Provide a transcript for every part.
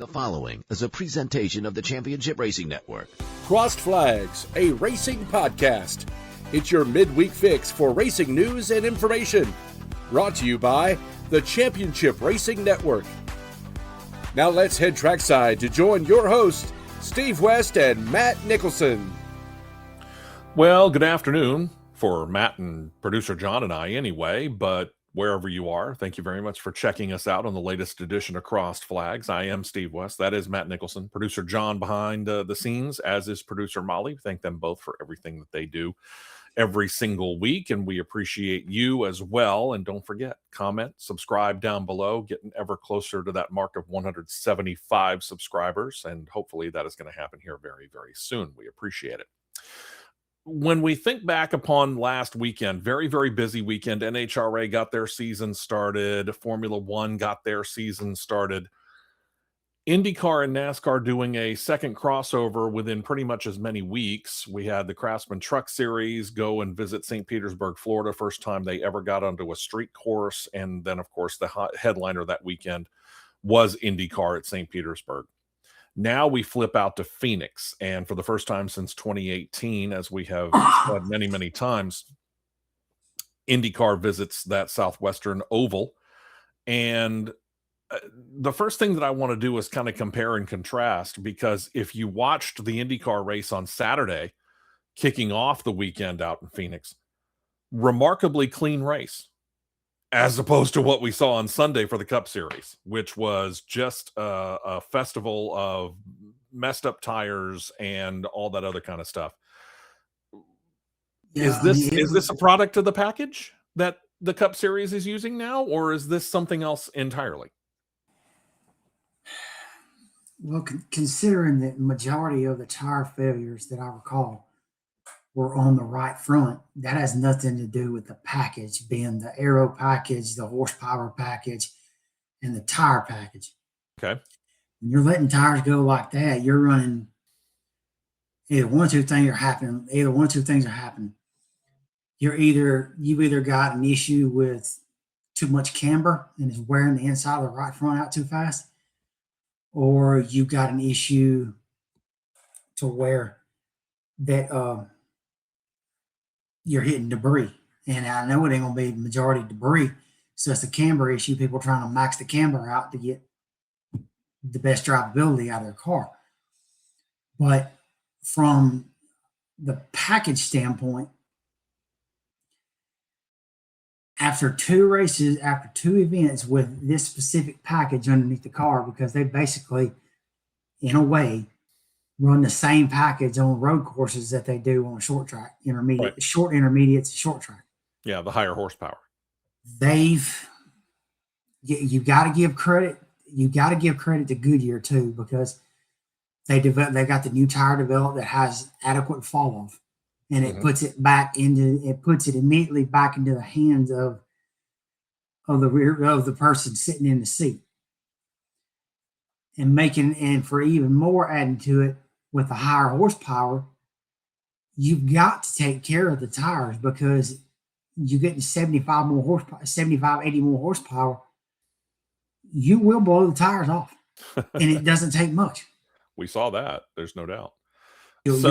The following is a presentation of the Championship Racing Network. CrossedFlags, a racing podcast. It's your midweek fix for racing news and information. Brought to you by the Championship Racing Network. Now let's head trackside to join your hosts, Steve West and Matt Nicholson. Well, good afternoon for Matt and producer John and I anyway, but wherever you are, thank you very much for checking us out on the latest edition of Crossed Flags. I am Steve West. That is Matt Nicholson. Producer John behind the scenes, as is producer Molly. Thank them both for everything that they do every single week, and we appreciate you as well. And don't forget, comment, subscribe down below, getting ever closer to that mark of 175 subscribers, and hopefully that is going to happen here very, very soon. We appreciate it. When we think back upon last weekend, very, very busy weekend, NHRA got their season started, Formula One got their season started, Indycar and NASCAR doing a second crossover within pretty much as many weeks. We had the Craftsman Truck Series go and visit St. Petersburg, Florida, first time they ever got onto a street course, and then, of course, the headliner that weekend was Indycar at St. Petersburg. Now we flip out to Phoenix, and for the first time since 2018, as we have said many, many times, IndyCar visits that Southwestern Oval. And the first thing that I want to do is kind of compare and contrast, because if you watched the IndyCar race on Saturday, kicking off the weekend out in Phoenix, remarkably clean race, as opposed to what we saw on Sunday for the Cup Series, which was just a festival of messed up tires and all that other kind of stuff. Yeah, is this a product of the package that the Cup Series is using now, or is this something else entirely? Well, considering that majority of the tire failures that I recall were on the right front, that has nothing to do with the package, being the aero package, the horsepower package, and the tire package. Okay. When you're letting tires go like that, you're running either one or two things are happening. You've either got an issue with too much camber and is wearing the inside of the right front out too fast, or you got an issue to where that you're hitting debris. And I know it ain't going to be the majority debris. So it's a camber issue. People trying to max the camber out to get the best drivability out of their car. But from the package standpoint, after two events with this specific package underneath the car, because they basically, in a way, run the same package on road courses that they do on short track, intermediate, right. Short intermediates, short track. Yeah, the higher horsepower. You got to give credit. You got to give credit to Goodyear too, because they got the new tire developed that has adequate fall off, and it puts it immediately back into the hands of the person sitting in the seat, and for even more adding to it, with the higher horsepower, you've got to take care of the tires, because you get 80 more horsepower, you will blow the tires off. And it doesn't take much. We saw that. There's no doubt. Let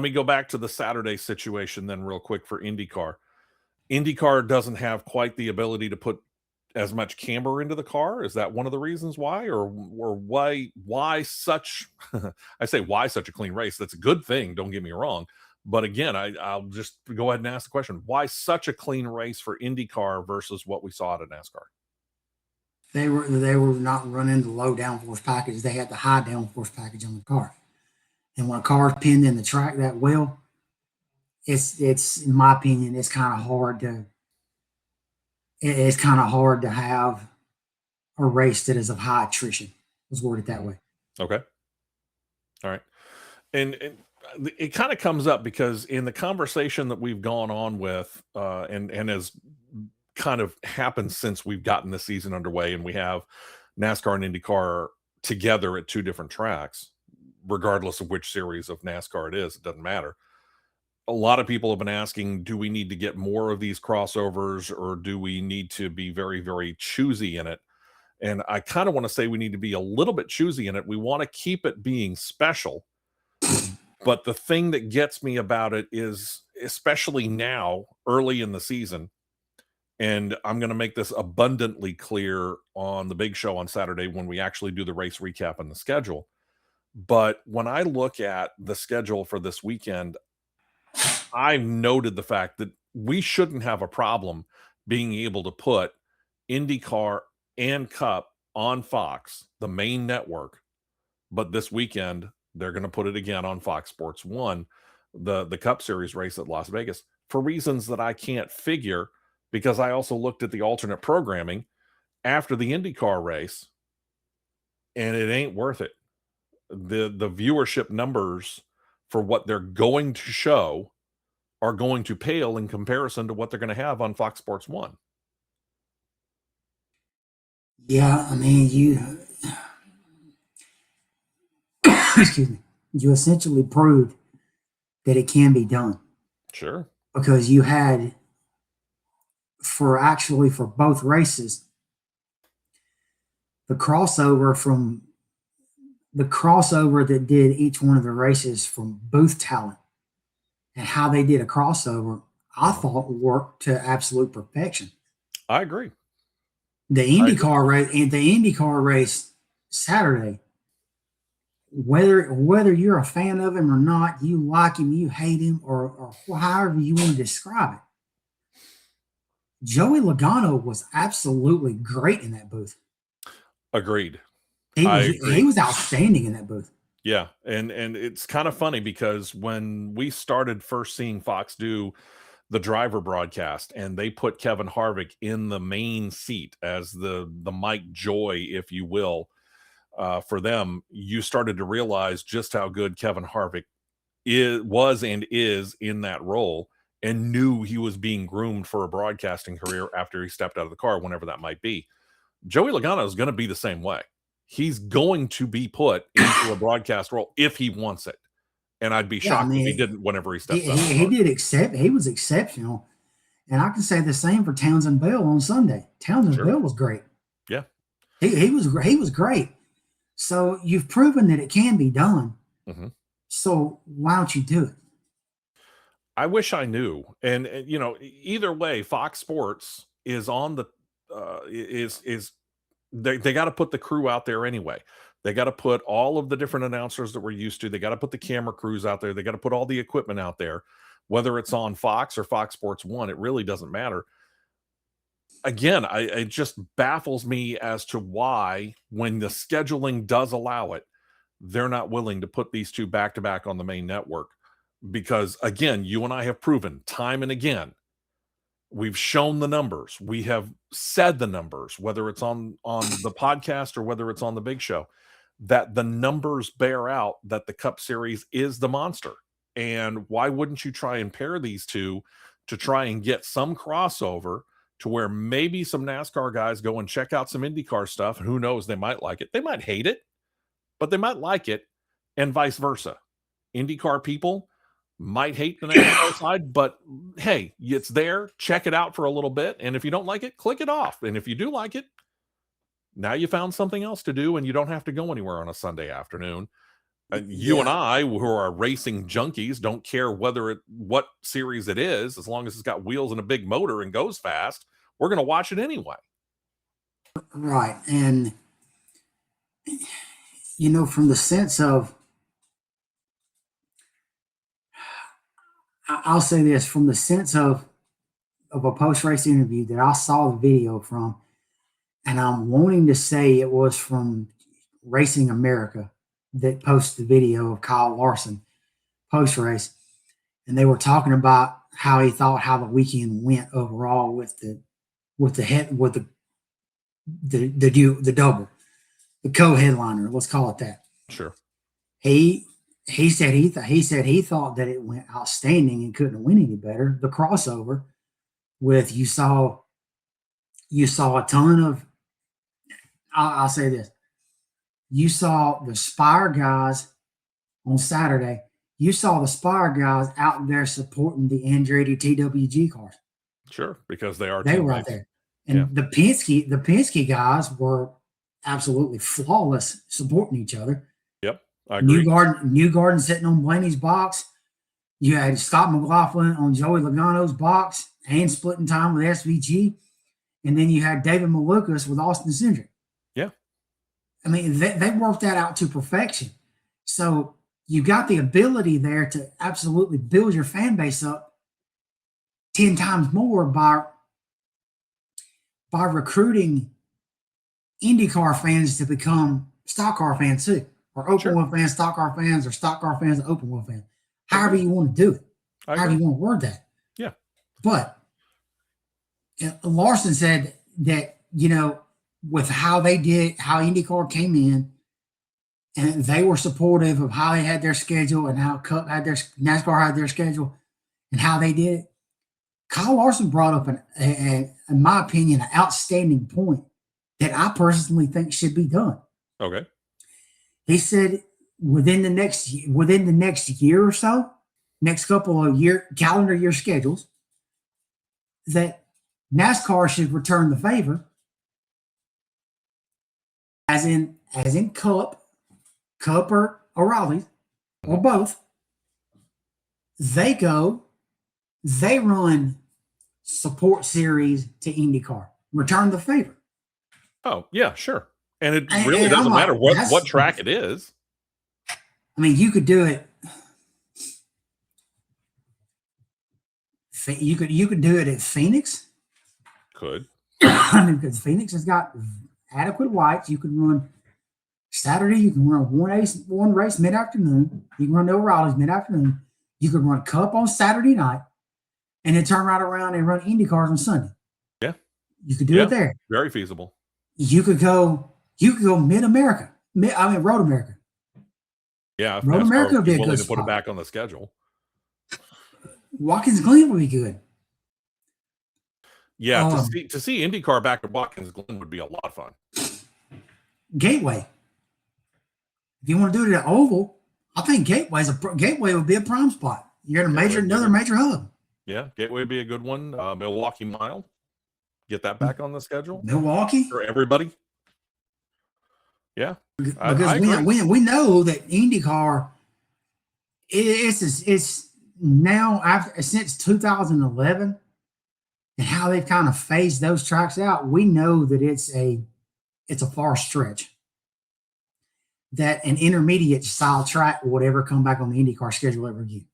me go back to the Saturday situation then real quick for IndyCar. IndyCar doesn't have quite the ability to put as much camber into the car. Is that one of the reasons why, or why such I say why such a clean race? That's a good thing, don't get me wrong, but again, I'll just go ahead and ask the question, why such a clean race for IndyCar versus what we saw out of NASCAR? They were not running the low downforce package. They had the high downforce package on the car, and when a car is pinned in the track that well, it's in my opinion, it's kind of hard to have a race that is of high attrition. Let's word it that way. Okay. All right. And it kind of comes up because in the conversation that we've gone on with, and has kind of happened since we've gotten the season underway, and we have NASCAR and IndyCar together at two different tracks, regardless of which series of NASCAR it is, it doesn't matter. A lot of people have been asking, do we need to get more of these crossovers, or do we need to be very, very choosy in it? And I kind of want to say we need to be a little bit choosy in it. We want to keep it being special. But the thing that gets me about it is, especially now, early in the season, and I'm going to make this abundantly clear on the big show on Saturday when we actually do the race recap and the schedule. But when I look at the schedule for this weekend, I've noted the fact that we shouldn't have a problem being able to put IndyCar and Cup on Fox, the main network. But this weekend, they're going to put it again on Fox Sports 1, the Cup Series race at Las Vegas, for reasons that I can't figure, because I also looked at the alternate programming after the IndyCar race, and it ain't worth it. The viewership numbers for what they're going to show are going to pale in comparison to what they're going to have on Fox Sports 1. Yeah, I mean, excuse me, you essentially proved that it can be done. Sure. Because you had, for both races, the crossover that did each one of the races from booth talent and how they did a crossover, I thought worked to absolute perfection. I agree. The IndyCar race Saturday, whether you're a fan of him or not, you like him, you hate him, or however you want to describe it, Joey Logano was absolutely great in that booth. Agreed. He was outstanding in that booth. Yeah, and it's kind of funny because when we started first seeing Fox do the driver broadcast and they put Kevin Harvick in the main seat as the Mike Joy, if you will, for them, you started to realize just how good Kevin Harvick was and is in that role, and knew he was being groomed for a broadcasting career after he stepped out of the car, whenever that might be. Joey Logano is going to be the same way. He's going to be put into a broadcast role if he wants it. And I'd be shocked if he didn't whenever he steps out. He was exceptional. And I can say the same for Townsend Bell on Sunday. Townsend Bell was great. Yeah. He was great. So you've proven that it can be done. Mm-hmm. So why don't you do it? I wish I knew. And either way, Fox Sports is on the they got to put the crew out there anyway. They got to put all of the different announcers that we're used to. They got to put the camera crews out there. They got to put all the equipment out there, whether it's on Fox or Fox Sports 1. It really doesn't matter. Again, it just baffles me as to why, when the scheduling does allow it, they're not willing to put these two back to back on the main network. Because again, you and I have proven time and again, we've shown the numbers. We have said the numbers, whether it's on the podcast or whether it's on the big show, that the numbers bear out that the Cup Series is the monster. And why wouldn't you try and pair these two to try and get some crossover to where maybe some NASCAR guys go and check out some IndyCar stuff? And who knows, they might like it. They might hate it, but they might like it, and vice versa. IndyCar people might hate the NASCAR side, but hey, it's there. Check it out for a little bit. And if you don't like it, click it off. And if you do like it, now you found something else to do and you don't have to go anywhere on a Sunday afternoon. You and I, who are racing junkies, don't care what series it is, as long as it's got wheels and a big motor and goes fast, we're going to watch it anyway. Right. And, from the sense of, I'll say this, from the sense of a post-race interview that I saw the video from, and I'm wanting to say it was from Racing America that posted the video of Kyle Larson post-race, and they were talking about how the weekend went overall with the double, the co-headliner, let's call it that. Sure. He said he thought that it went outstanding and couldn't win any better. The crossover with you saw a ton of. I'll say this: you saw the Spire guys on Saturday. You saw the Spire guys out there supporting the Andretti TWG cars. Sure, because they were out there, and the Penske guys were absolutely flawless supporting each other. Yep, I agree. New Garden sitting on Blaney's box. You had Scott McLaughlin on Joey Logano's box and splitting time with SVG. And then you had David Malukas with Austin Cindric. Yeah. I mean, they worked that out to perfection. So you got the ability there to absolutely build your fan base up 10 times more by recruiting IndyCar fans to become stock car fans too, or open wheel fans, stock car fans, or stock car fans, open wheel fans. However you want to do it, however you want to word that. Yeah. But Larson said that, with how they did, how IndyCar came in, and they were supportive of how they had their schedule and how NASCAR had their schedule and how they did it. Kyle Larson brought up in my opinion, an outstanding point that I personally think should be done. Okay. He said within the next year or so, next couple of calendar year schedules, that NASCAR should return the favor, as in Cup or O'Reilly's, or both. They run support series to IndyCar. Return the favor. Oh, yeah, sure. And it really doesn't matter what track it is. I mean, you could do it. You could do it at Phoenix. Could. I mean, because Phoenix has got adequate whites. You can run Saturday. You can run one race mid-afternoon. You can run the O'Reilly's mid-afternoon. You could run Cup on Saturday night, and then turn right around and run IndyCars on Sunday. Yeah. You could do it there. Very feasible. You could go Mid-America. Road America. Yeah, Road America would be a good to spot. put it back on the schedule. Watkins Glen would be good. Yeah, to see IndyCar back at Watkins Glen would be a lot of fun. Gateway. If you want to do it at Oval, I think Gateway would be a prime spot. You're in another major hub. Yeah, Gateway would be a good one. Milwaukee Mile, get that back on the schedule. Milwaukee for everybody. Yeah, because we know that IndyCar it's now since 2011 and how they've kind of phased those tracks out. We know that it's a far stretch that an intermediate style track will ever come back on the IndyCar schedule ever again.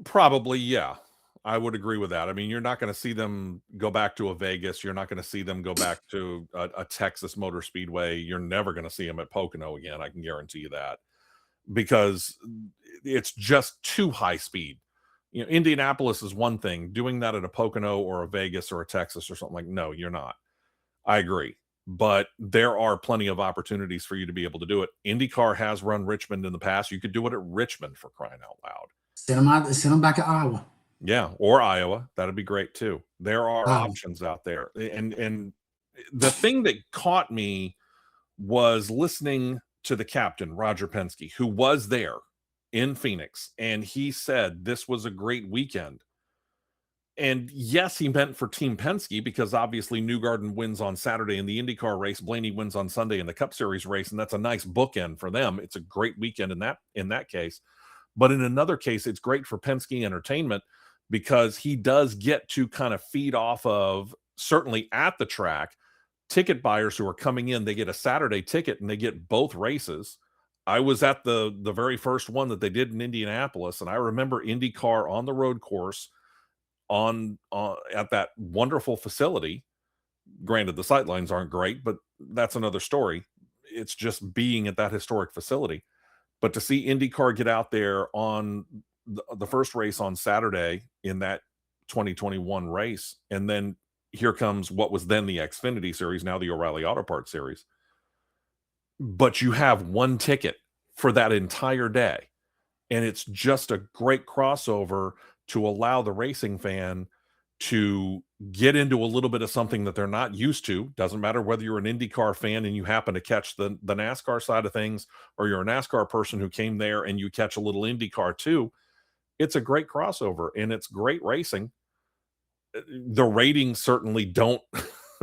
Probably, yeah. I would agree with that. I mean, you're not going to see them go back to a Vegas. You're not going to see them go back to a Texas Motor Speedway. You're never going to see them at Pocono again. I can guarantee you that, because it's just too high speed. Indianapolis is one thing. Doing that at a Pocono or a Vegas or a Texas or something like, no, you're not. I agree. But there are plenty of opportunities for you to be able to do it. IndyCar has run Richmond in the past. You could do it at Richmond, for crying out loud. Send them back to Iowa. Yeah, or Iowa. That'd be great too. There are options out there. And the thing that caught me was listening to the captain, Roger Penske, who was there in Phoenix, and he said this was a great weekend. And yes, he meant for Team Penske, because obviously Newgarden wins on Saturday in the IndyCar race, Blaney wins on Sunday in the Cup Series race, and that's a nice bookend for them. It's a great weekend in that case. But in another case, it's great for Penske Entertainment, because he does get to kind of feed off of, certainly at the track, ticket buyers who are coming in. They get a Saturday ticket and they get both races. I was at the very first one that they did in Indianapolis, and I remember IndyCar on the road course at that wonderful facility. Granted, the sightlines aren't great, but that's another story. It's just being at that historic facility. But to see IndyCar get out there on the first race on Saturday in that 2021 race, and then here comes what was then the Xfinity Series, now the O'Reilly Auto Parts Series. But you have one ticket for that entire day, and it's just a great crossover to allow the racing fan to get into a little bit of something that they're not used to. Doesn't matter whether you're an IndyCar fan and you happen to catch the NASCAR side of things, or you're a NASCAR person who came there and you catch a little IndyCar too. It's a great crossover, and it's great racing. The ratings certainly don't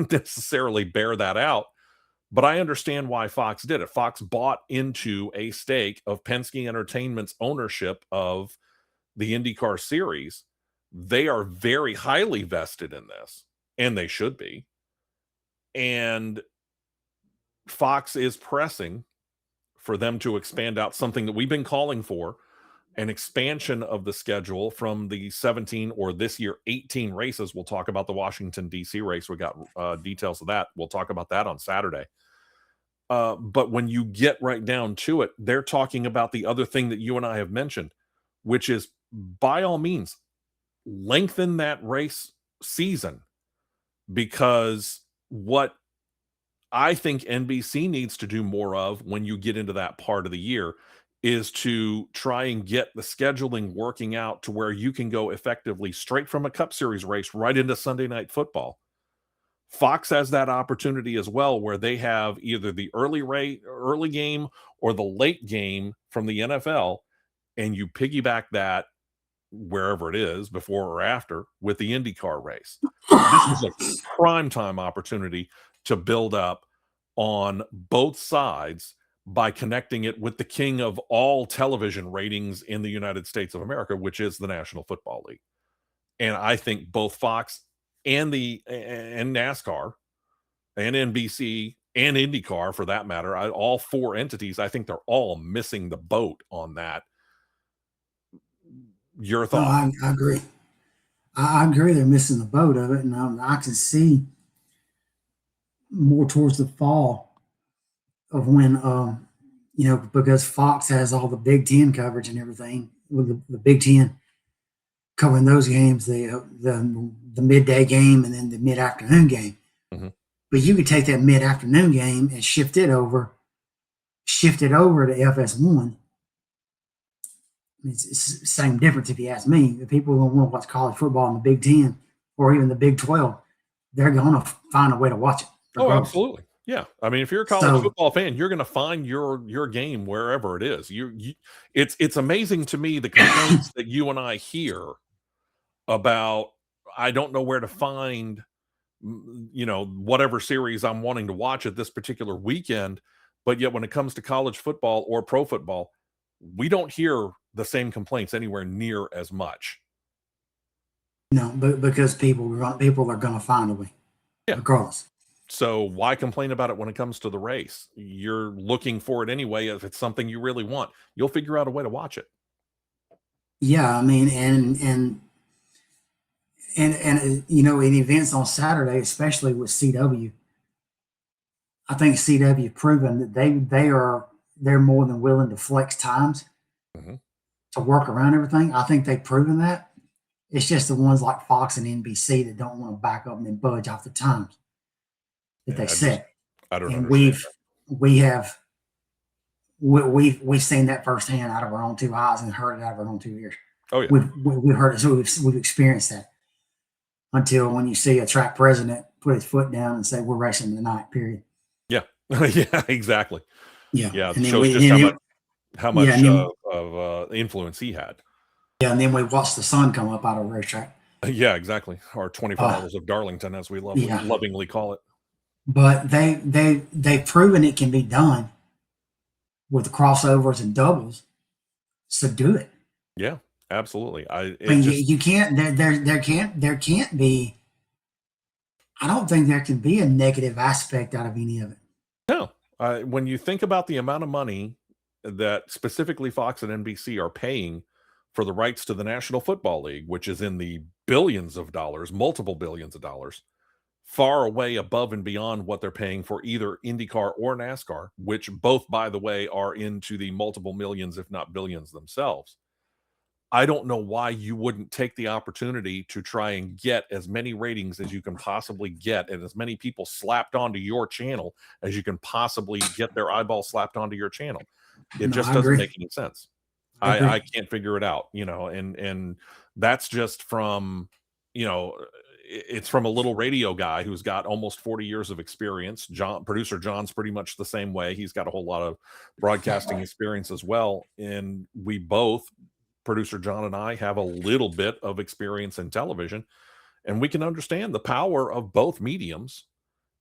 necessarily bear that out, But I understand why Fox did it. Fox bought into a stake of Penske Entertainment's ownership of the IndyCar series. They are very highly vested in this, and they should be. And Fox is pressing for them to expand out something that we've been calling for, an expansion of the schedule from the 17 or this year 18 races. We'll talk about the Washington, D.C. race. We got details of that. We'll talk about that on Saturday. But when you get right down to it, they're talking about the other thing that you and I have mentioned, which is, by all means, lengthen that race season, because what I think NBC needs to do more of when you get into that part of the year is to try and get the scheduling working out to where you can go effectively straight from a Cup Series race right into Sunday Night Football. Fox has that opportunity as well, where they have either the early game or the late game from the NFL, and you piggyback that wherever it is, before or after, with the IndyCar race. This is a prime time opportunity to build up on both sides by connecting it with the king of all television ratings in the United States of America, which is the National Football League. And I think both Fox and NASCAR and NBC and IndyCar, for that matter, all four entities, I think they're all missing the boat on that. Your thought? No, I agree. I agree they're missing the boat of it, and I can see more towards the fall of when, because Fox has all the Big Ten coverage and everything, with the Big Ten covering those games, the midday game and then the mid-afternoon game. Mm-hmm. But you could take that mid-afternoon game and shift it over to FS1. It's the same difference if you ask me. If people don't want to watch college football in the Big Ten or even the Big 12, they're going to find a way to watch it. Oh, absolutely. Yeah. I mean, if you're a college football fan, you're going to find your game wherever it is. It's amazing to me, the complaints that you and I hear about, I don't know where to find, whatever series I'm wanting to watch at this particular weekend. But yet when it comes to college football or pro football, we don't hear the same complaints anywhere near as much. No, but because people are going to find a way, regardless. So why complain about it when it comes to the race? You're looking for it anyway. If it's something you really want, you'll figure out a way to watch it. Yeah, I mean, and in events on Saturday, especially with CW, I think CW proven that they're more than willing to flex times to work around everything. I think they've proven that. It's just the ones like Fox and NBC that don't want to back up and then budge off the times that they set. I don't and understand. we've seen that firsthand out of our own two eyes and heard it out of our own 2 ears. Oh yeah, we've heard it, so we've experienced that. Until when you see a track president put his foot down and say, "We're racing tonight." Period. Yeah, yeah, exactly. Yeah. It shows just how much of influence he had. Yeah, and then we watched the sun come up out of a racetrack. Yeah, exactly. Our 24 hours of Darlington, as we lovingly call it. But they've proven it can be done with the crossovers and doubles. So do it. Yeah, absolutely. You can't. There can't be. I don't think there can be a negative aspect out of any of it. No. When you think about the amount of money that specifically Fox and NBC are paying for the rights to the National Football League, which is in the billions of dollars, multiple billions of dollars, far away above and beyond what they're paying for either IndyCar or NASCAR, which both, by the way, are into the multiple millions, if not billions themselves. I don't know why you wouldn't take the opportunity to try and get as many ratings as you can possibly get, and as many people slapped onto your channel as you can possibly get their eyeballs slapped onto your channel. It just doesn't make any sense. I can't figure it out, and that's just from, it's from a little radio guy who's got almost 40 years of experience. Producer John's pretty much the same way. He's got a whole lot of broadcasting experience as well. And we both, Producer John and I, have a little bit of experience in television, and we can understand the power of both mediums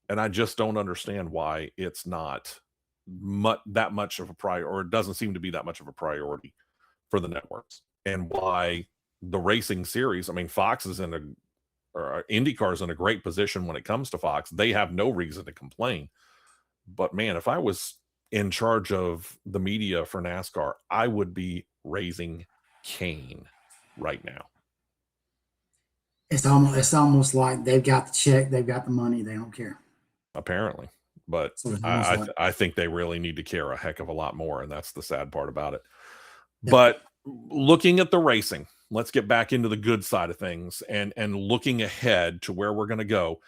And I just don't understand why it's not that much of a priority, or it doesn't seem to be that much of a priority for the networks, and why the racing series. I mean, Fox is or IndyCar is in a great position when it comes to Fox. They have no reason to complain. But man, if I was in charge of the media for NASCAR, I would be raising Cain right now. It's almost like they've got the check, they've got the money, they don't care. Apparently. But I think they really need to care a heck of a lot more, and that's the sad part about it. Yep. But looking at the racing, let's get back into the good side of things and looking ahead to where we're going to go.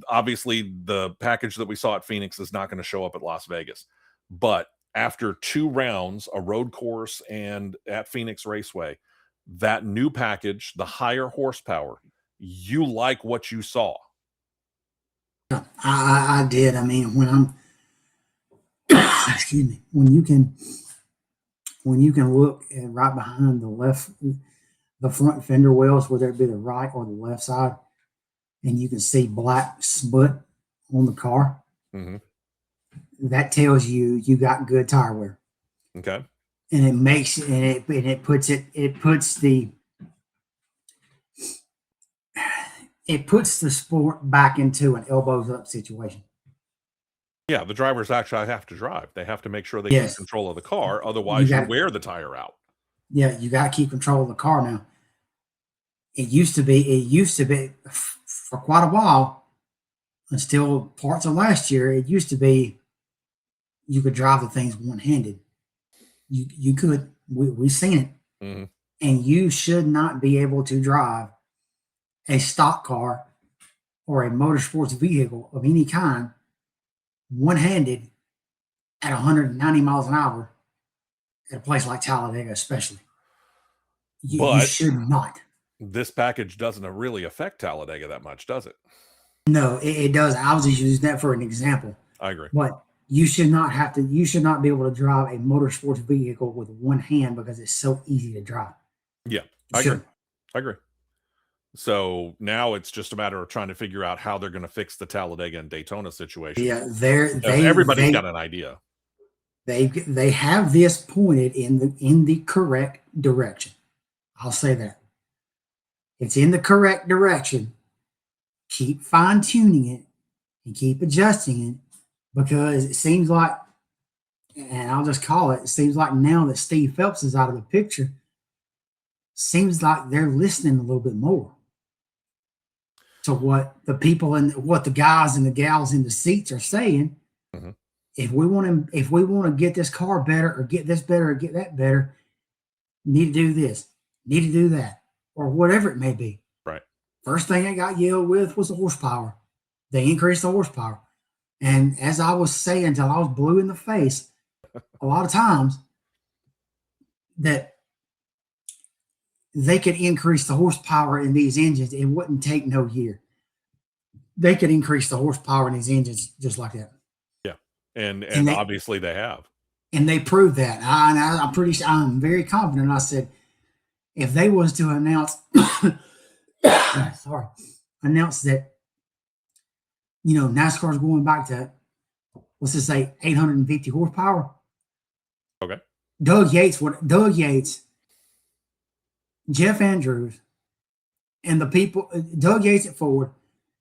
Obviously, the package that we saw at Phoenix is not going to show up at Las Vegas. But after 2 rounds, a road course and at Phoenix Raceway, that new package, the higher horsepower, you like what you saw? I did. I mean, when I'm excuse me, when you can look at right behind the front fender wells, whether it be the right or the left side, and you can see black smut on the car, that tells you got good tire wear. Okay. And it makes it puts the sport back into an elbows up situation. Yeah, the drivers actually have to drive. They have to make sure they keep control of the car. Otherwise, you wear the tire out. Yeah, you got to keep control of the car now. It used to be for quite a while, until parts of last year, it used to be you could drive the things one-handed. You could. We've seen it. And you should not be able to drive a stock car or a motorsports vehicle of any kind one-handed at 190 miles an hour at a place like Talladega, especially. You should not. This package doesn't really affect Talladega that much, does it? No, it does. I was just using that for an example. I agree. But you should not be able to drive a motorsports vehicle with one hand because it's so easy to drive. Yeah, I agree. So now it's just a matter of trying to figure out how they're going to fix the Talladega and Daytona situation. Yeah, everybody's got an idea. They have this pointed in the correct direction. I'll say that. It's in the correct direction. Keep fine-tuning it and keep adjusting it, because it seems like, and I'll just call it seems like now that Steve Phelps is out of the picture, seems like they're listening a little bit more to what the people and what the guys and the gals in the seats are saying. If we want to get this car better, or get this better, or get that better, need to do this, need to do that, or whatever it may be. Right. First thing I got yelled with was the horsepower. They increased the horsepower. And as I was saying until I was blue in the face, a lot of times that they could increase the horsepower in these engines. It wouldn't take no year. They could increase the horsepower in these engines just like that. Yeah. And obviously they have. And they proved that. I'm very confident. I said, if they was to announce that, NASCAR's going back to, let's just say 850 horsepower. Okay. Doug Yates, Jeff Andrews, and the people, Doug Yates at Ford,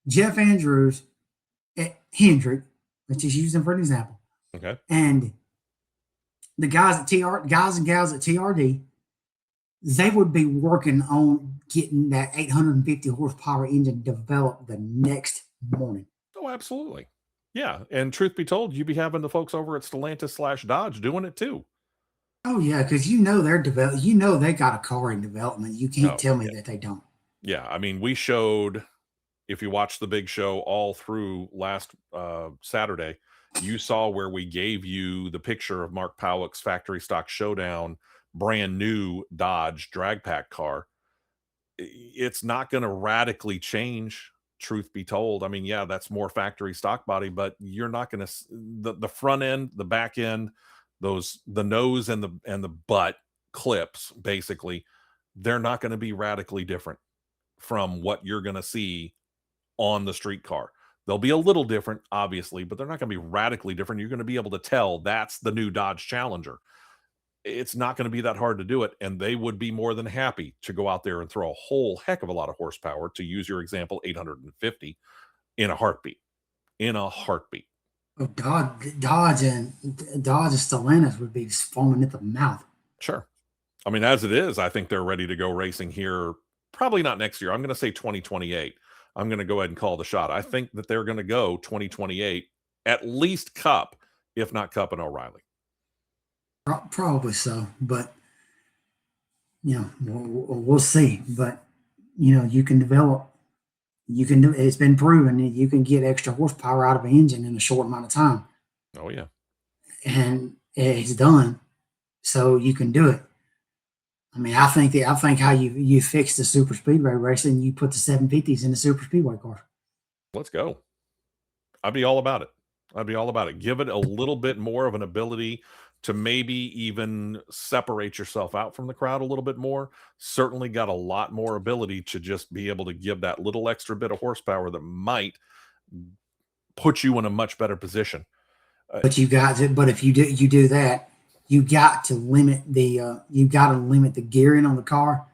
Jeff Andrews at Hendrick, let's just use them for an example. Okay. And the guys and gals at TRD, they would be working on getting that 850 horsepower engine developed the next morning. Oh, absolutely. Yeah. And truth be told, you'd be having the folks over at Stellantis/Dodge doing it too. Oh yeah, because they're they got a car in development. You can't tell me that they don't. Yeah, I mean, we showed, if you watched the big show all through last Saturday, you saw where we gave you the picture of Mark Powick's factory stock showdown, brand new Dodge drag pack car. It's not going to radically change, truth be told. I mean, yeah, that's more factory stock body, but you're not going to the front end, the back end, the nose and the butt clips, basically, they're not going to be radically different from what you're going to see on the street car. They'll be a little different, obviously, but they're not going to be radically different. You're going to be able to tell that's the new Dodge Challenger. It's not going to be that hard to do it, and they would be more than happy to go out there and throw a whole heck of a lot of horsepower, to use your example, 850, in a heartbeat. In a heartbeat. Oh, Dodge and Stellantis would be foaming at the mouth. Sure. I mean, as it is, I think they're ready to go racing here. Probably not next year. I'm going to say 2028. I'm going to go ahead and call the shot. I think that they're going to go 2028, at least Cup, if not Cup and O'Reilly. Probably so, but we'll see. But you can develop. It's been proven that you can get extra horsepower out of an engine in a short amount of time. Oh yeah, and it's done, so you can do it. I mean, I think how you fix the super speedway racing, you put the 750s in the super speedway car. Let's go. I'd be all about it. Give it a little bit more of an ability to maybe even separate yourself out from the crowd a little bit more. Certainly got a lot more ability to just be able to give that little extra bit of horsepower that might put you in a much better position. But if you do that, you got to limit the gearing on the car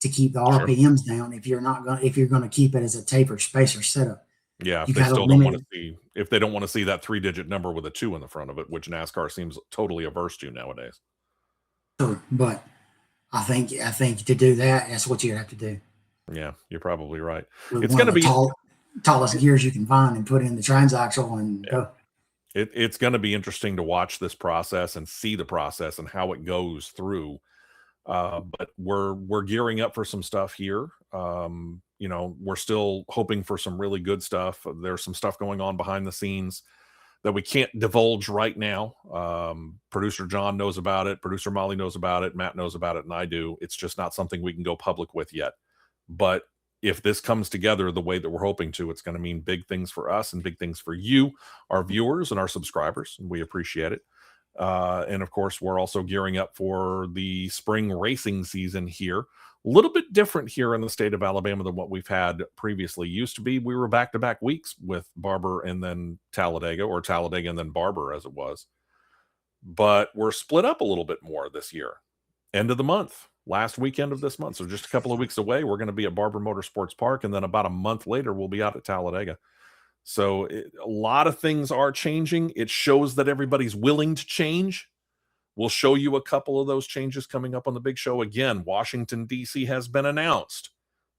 to keep the RPMs down. If you're going to keep it as a tapered spacer setup. Yeah, if they still don't want to see, if they don't want to see that 3-digit number with a 2 in the front of it, which NASCAR seems totally averse to nowadays. Sure, but I think to do that, that's what you have to do. Yeah, you're probably right. With it's going to be tallest gears you can find and put in the transaxle and go. It's going to be interesting to watch this process and see the process and how it goes through. But we're gearing up for some stuff here. We're still hoping for some really good stuff. There's some stuff going on behind the scenes that we can't divulge right now. Producer John knows about it. Producer Molly knows about it. Matt knows about it, and I do. It's just not something we can go public with yet. But if this comes together the way that we're hoping to, it's going to mean big things for us and big things for you, our viewers and our subscribers. And we appreciate it. And of course, we're also gearing up for the spring racing season here. A little bit different here in the state of Alabama than what we've had previously. Used to be we were back-to-back weeks with Barber and then Talladega, or Talladega and then Barber as it was. But we're split up a little bit more this year. End of the month, last weekend of this month. So just a couple of weeks away, we're going to be at Barber Motorsports Park. And then about a month later, we'll be out at Talladega. So a lot of things are changing. It shows that everybody's willing to change. We'll show you a couple of those changes coming up on the big show. Again, Washington, D.C. has been announced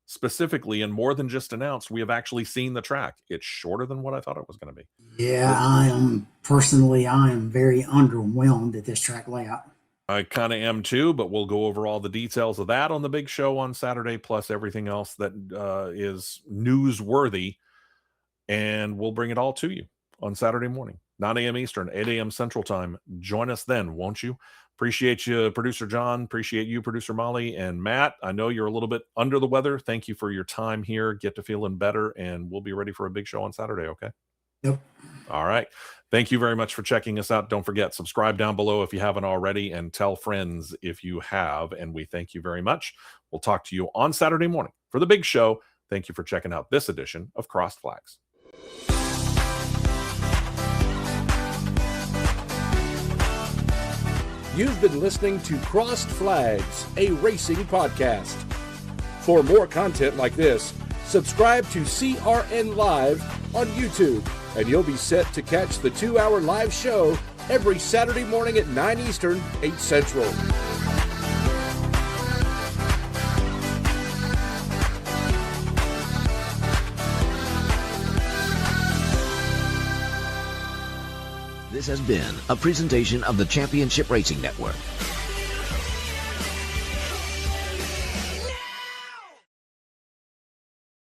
specifically, and more than just announced. We have actually seen the track. It's shorter than what I thought it was going to be. Yeah, I am very underwhelmed at this track layout. I kind of am too, but we'll go over all the details of that on the big show on Saturday, plus everything else that is newsworthy. And we'll bring it all to you on Saturday morning, 9 a.m. Eastern, 8 a.m. Central Time. Join us then, won't you? Appreciate you, Producer John. Appreciate you, Producer Molly. And Matt, I know you're a little bit under the weather. Thank you for your time here. Get to feeling better, and we'll be ready for a big show on Saturday, okay? Yep. All right. Thank you very much for checking us out. Don't forget, subscribe down below if you haven't already, and tell friends if you have. And we thank you very much. We'll talk to you on Saturday morning for the big show. Thank you for checking out this edition of Crossed Flags. You've been listening to Crossed Flags, a racing podcast. For more content like this, subscribe to CRN Live on YouTube, and you'll be set to catch the 2-hour live show every Saturday morning at 9 Eastern, 8 Central. This has been a presentation of the Championship Racing Network.